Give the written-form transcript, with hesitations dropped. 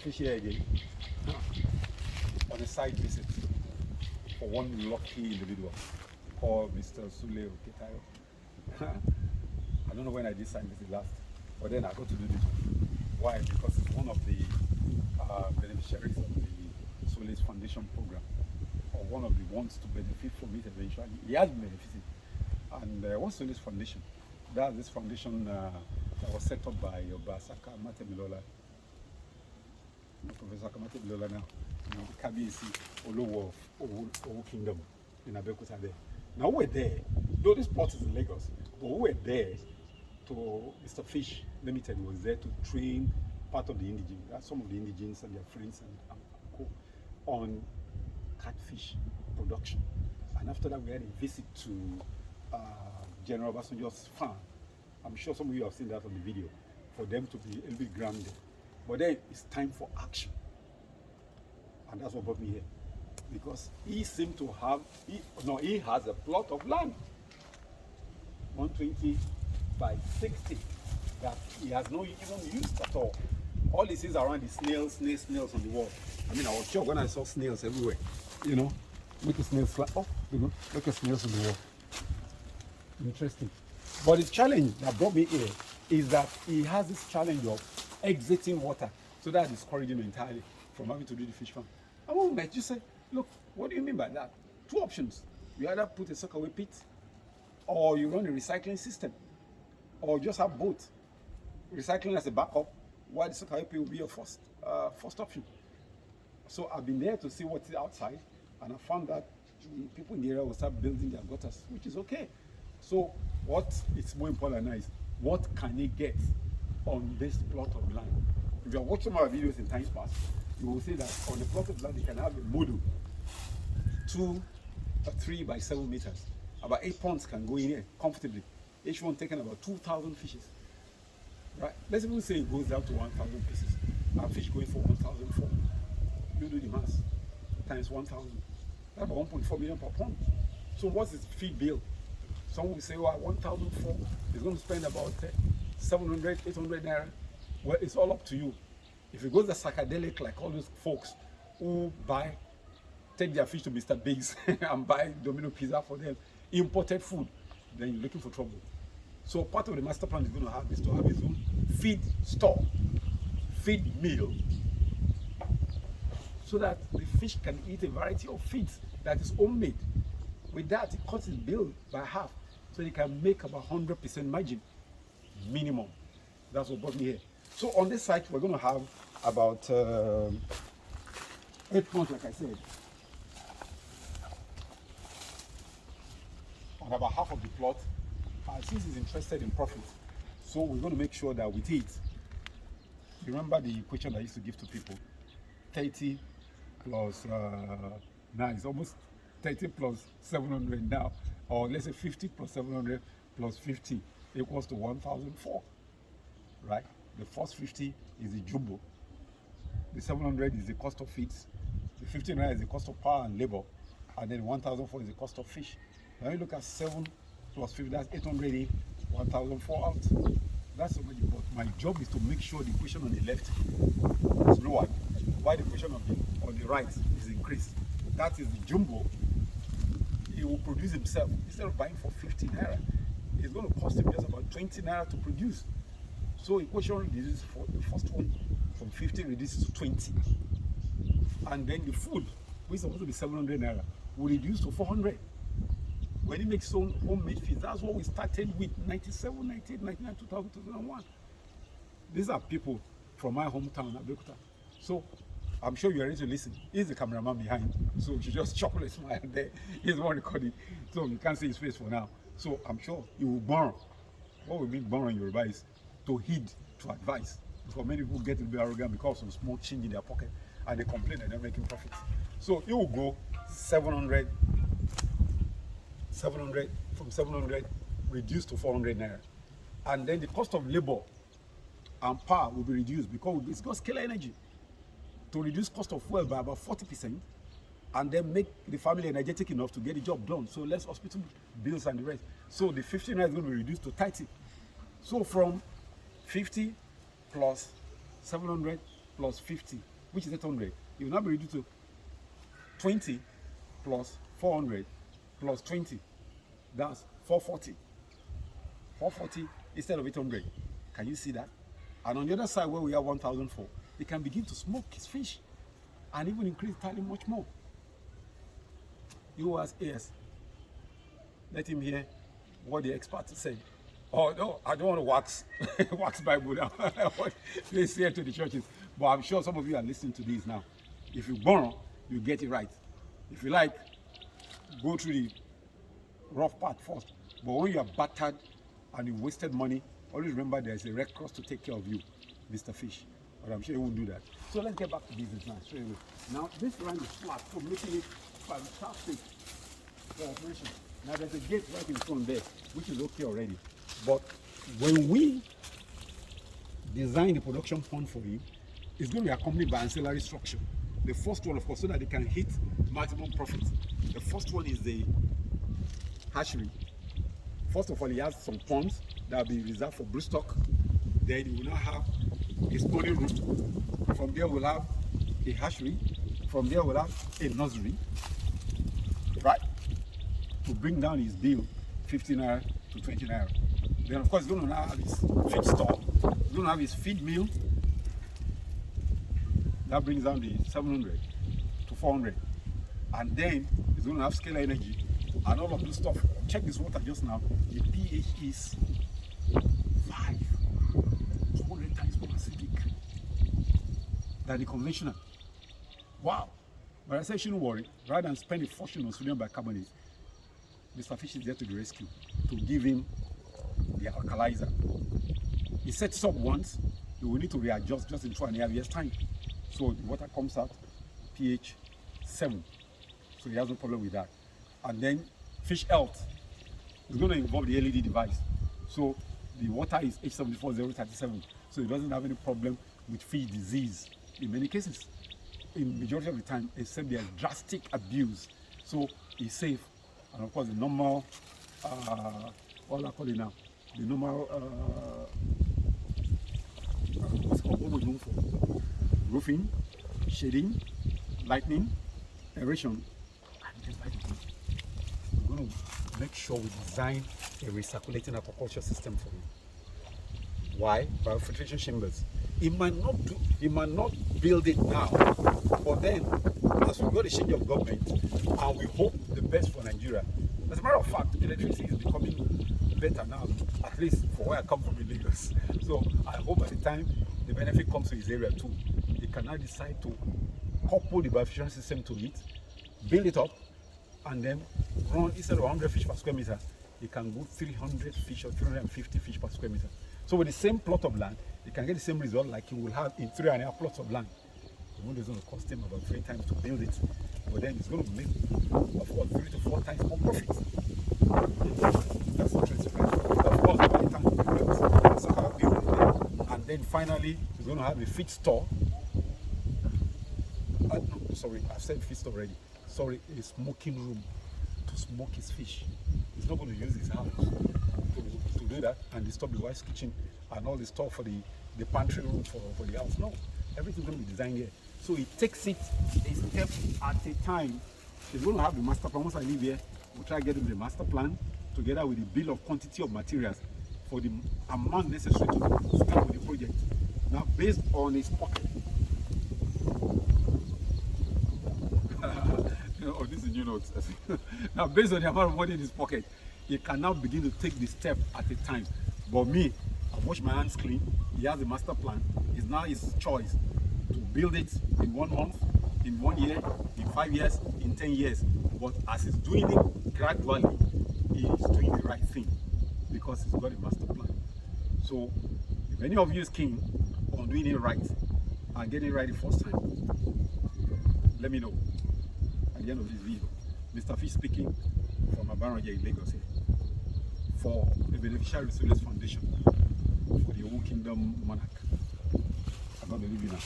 Fish here again on a side visit for one lucky individual called Mr. Sule Oketayo. I don't know when I did side visit last, but then I got to do this one. Why? Because it's one of the beneficiaries of the Sule's Foundation program, or one of the ones to benefit from it eventually. He has benefited. And what's Sule's Foundation? That's this foundation that was set up by Obasaka Matemilola, Professor Matemilola now, the KBC Olowo of Owo Kingdom in Abeokuta there. Now we're there, though this plot is in Lagos, but we were there to Mr. Fish Limited was there to train part of the indigenes, some of the indigenes and their friends and co on catfish production. And after that, we had a visit to General Obasanjo's farm. I'm sure some of you have seen that on the video, for them to be a little bit grounded. But then it's time for action. And that's what brought me here. Because he seemed to have, he has a plot of land, 120 by 60, that he has not even used at all. All he sees around is snails on the wall. I mean, I was sure when I saw snails everywhere, look at snails fly. Oh, look at snails on the wall. Interesting. But the challenge that brought me here is that he has this challenge of exiting water. So that discourages him entirely from having to do the fish farm. I won't let you say, look, what do you mean by that? Two options. You either put a sockaway pit, or you run a recycling system, or just have both. Recycling as a backup, while the sockaway pit will be your first option. So I've been there to see what's outside, and I found that people in the area will start building their gutters, which is okay. So what is more important now is, what can he get on this plot of land? If you are watching my videos in times past, you will see that on the plot of land, you can have a model, 2 or 3 by 7 meters. About 8 ponds can go in here comfortably. Each one taking about 2,000 fishes. Right? Let's even say it goes down to 1,000 pieces. Our fish going for 1,004. You do the math. Times 1,000. That's about 1.4 million per pond. So what's his feed bill? Some will say, well, 1,004 is going to spend about 700, 800 naira. Well, it's all up to you. If it goes the psychedelic, like all those folks who take their fish to Mr. Biggs and buy Domino Pizza for them, imported food, then you're looking for trouble. So part of the master plan is going to have is to have his own feed store, feed mill, so that the fish can eat a variety of feeds that is homemade. With that, it cuts his bill by half, so he can make about 100% margin, minimum. That's what brought me here. So on this site, we're going to have about 8 ponds, like I said. On about half of the plot, since he's interested in profit, so we're going to make sure that with it, remember the equation I used to give to people, 30 plus 9 is almost 30 plus 700 now, or let's say 50 plus 700 plus 50 equals to 1,004, right? The first 50 is the jumbo, the 700 is the cost of feeds, the 59 is the cost of power and labor, and then 1,004 is the cost of fish. Now you look at 7 plus 50, that's 800 in, 1,004 out. That's so much, but my job is to make sure the equation on the left is lower, while the equation on the right is increased. That is the jumbo. He will produce himself. Instead of buying for 50 naira, it's going to cost him just about 20 naira to produce. So equation reduces for the first one from 50 reduces to 20. And then the food, which is supposed to be 700 naira, will reduce to 400. When he makes his homemade feeds, that's what we started with, 97, 98, 99, 2000, 2001. These are people from my hometown, Abeokuta. So I'm sure you're ready to listen. He's the cameraman behind, so you just chuckle and smile there. He's the one recording, so you can't see his face for now. So I'm sure he will borrow. What we mean borrow in Yoruba is to heed, to advise. Because many people get a bit arrogant because of small change in their pocket and they complain that they're making profits. So he will go 700, from 700 reduced to 400 naira. And then the cost of labor and power will be reduced because it's got scalar energy to reduce cost of fuel by about 40% and then make the family energetic enough to get the job done. So less hospital bills and the rest. So the 50 naira is going to be reduced to 30. So from 50 plus 700 plus 50 which is 800, it will now be reduced to 20 plus 400 plus 20. That's 440. 440 instead of 800. Can you see that? And on the other side, where we have 1004, he can begin to smoke his fish and even increase tally much more. You ask ears. Let him hear what the experts say. Oh no, I don't want to wax Bible now. What they say to the churches. But I'm sure some of you are listening to this now. If you borrow, you get it right. If you like, go through the rough part first. But when you are battered and you wasted money, always remember there's a Red Cross to take care of you, Mr. Fish. But I'm sure you won't do that. So let's get back to business now, straight away. Now, this line is flat, so making it fantastic for operation. Now, there's a gate right in front there, which is okay already. But when we design the production pond for you, it's going to be accompanied by ancillary structure. The first one, of course, so that they can hit maximum profit. The first one is the hatchery. First of all, he has some ponds that will be reserved for broodstock. Then you will now have a spawning room. From there, we'll have a hatchery. From there, we'll have a nursery, right? To bring down his bill, 15 naira to 20 naira. Then, of course, he's going to now have his feed store. He's going to have his feed mill. That brings down the 700 to 400. And then he's going to have scalar energy and all of this stuff. Check this water just now. The pH is 200 times more acidic than the conventional. Wow. But I said, you shouldn't worry. Rather than spend a fortune on sodium bicarbonate, Mr. Fish is there to the rescue, to give him the alkalizer. He sets up once, he will need to readjust just in 2.5 years' time. So the water comes out pH 7. So he has no problem with that. And then fish health is going to involve the LED device. So the water is H74037. So it doesn't have any problem with fish disease in many cases. In majority of the time, except there's drastic abuse. So it's safe. And of course the normal, what I call it now, the normal, what we're known for. Roofing, shading, lighting, aeration, and then by the way, we're going to make sure we design a recirculating aquaculture system for you. Why? Biofiltration chambers. It might not build it now, but then as we got a change of government and we hope the best for Nigeria. As a matter of fact, electricity is becoming better now, at least for where I come from in Lagos. So I hope by the time the benefit comes to his area too, they can now decide to couple the biofiltration system to it, build it up, and then run, instead of 100 fish per square meter, you can go 300 fish or 350 fish per square meter. So with the same plot of land, you can get the same result like you will have in 3.5 plots of land. The one is going to cost him about 3 times to build it, but then it's going to make, of course, 3 to 4 times more profit. That's interesting, right? Of course, by the time it builds, that's how I build it. And then finally, he's going to have a feed store. No, sorry, I've said feed store already. Sorry, a smoking room to smoke his fish. He's not going to use his house to do that and disturb the wife's kitchen and all the stuff for the pantry room for the house. No, everything's going to be designed here. So he takes it a step at a time. He's going to have the master plan. Once I leave here, we'll try to get him the master plan together with the bill of quantity of materials for the amount necessary to start with the project. Now, based on his pocket. Oh, this is new notes. Now, based on the amount of money in his pocket, he can now begin to take the step at a time. But me, I've washed my hands clean. He has a master plan. It's now his choice to build it in 1 month, in 1 year, in 5 years, in 10 years. But as he's doing it gradually, he is doing the right thing because he's got a master plan. So, if any of you is keen on doing it right and getting it right the first time, let me know at the end of this video. Mr. Fish speaking from Abaroja in Lagos here for the Beneficiary Resilience Foundation for the Whole Kingdom Monarch. I'm not believing now.